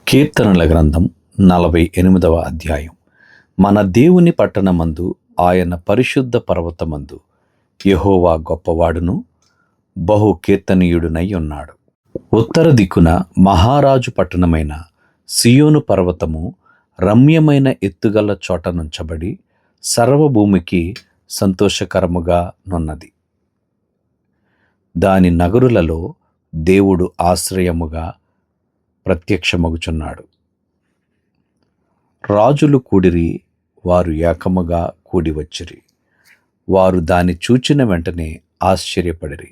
కీర్తనల గ్రంథం 48వ అధ్యాయం. మన దేవుని పట్టణమందు, ఆయన పరిశుద్ధ పర్వతమందు యెహోవా గొప్పవాడును బహు కీర్తనీయుడునై ఉన్నాడు. ఉత్తర దిక్కున మహారాజు పట్టణమైన సియోను పర్వతము రమ్యమైన ఎత్తుగల చోట నుంచబడి సర్వభూమికి సంతోషకరముగా నున్నది. దాని నగరులలో దేవుడు ఆశ్రయముగా ప్రత్యక్షమగుచున్నాడు. రాజులు కూడిరి, వారు ఏకముగా కూడి వచ్చిరి. వారు దాన్ని చూచిన వెంటనే ఆశ్చర్యపడిరి,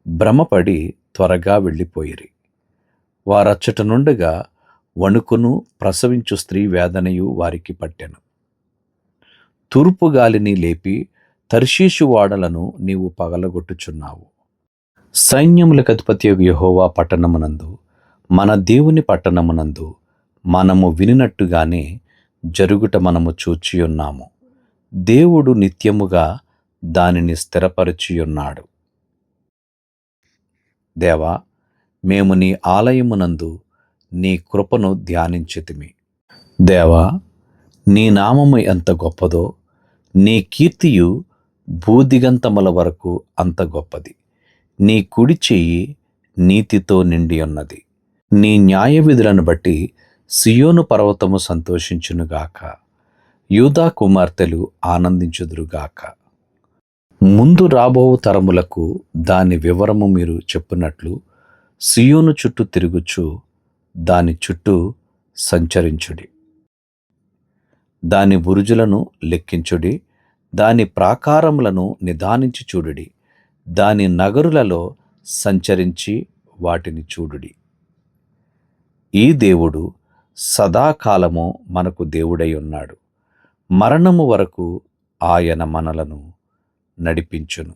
భ్రమపడి త్వరగా వెళ్ళిపోయిరి. వారచ్చట నుండగా వణుకును ప్రసవించు స్త్రీ వేదనయు వారికి పట్టెను. తూర్పు గాలిని లేపి తర్షీషు ఓడలను నీవు పగలగొట్టుచున్నావు. సైన్యములకు అధిపతియగు యెహోవా పట్టణమునందు, మన దేవుని పట్టణమునందు మనము వినినట్టుగానే జరుగుట మనము చూచియున్నాము. దేవుడు నిత్యముగా దానిని స్థిరపరచియున్నాడు. దేవా, మేము నీ ఆలయమునందు నీ కృపను ధ్యానించితిమి. దేవా, నీ నామము ఎంత గొప్పదో, నీ కీర్తియు భూదిగంతముల వరకు అంత గొప్పది. నీ కుడి చెయ్యి నీతితో నిండి ఉన్నది. నీ న్యాయ విధులను బట్టి సియోను పర్వతము సంతోషించునుగాక, యూదా కుమార్తెలు ఆనందించుదురుగాక. ముందు రాబో తరములకు దాని వివరము మీరు చెప్పునట్లు సియోను చుట్టూ తిరుగుచు దాని చుట్టూ సంచరించుడి. దాని బురుజులను లెక్కించుడి, దాని ప్రాకారములను నిదానించి చూడుడి. దాని నగరులలో సంచరించి వాటిని చూడుడి. ఈ దేవుడు సదాకాలము మనకు దేవుడై ఉన్నాడు. మరణము వరకు ఆయన మనలను నడిపించును.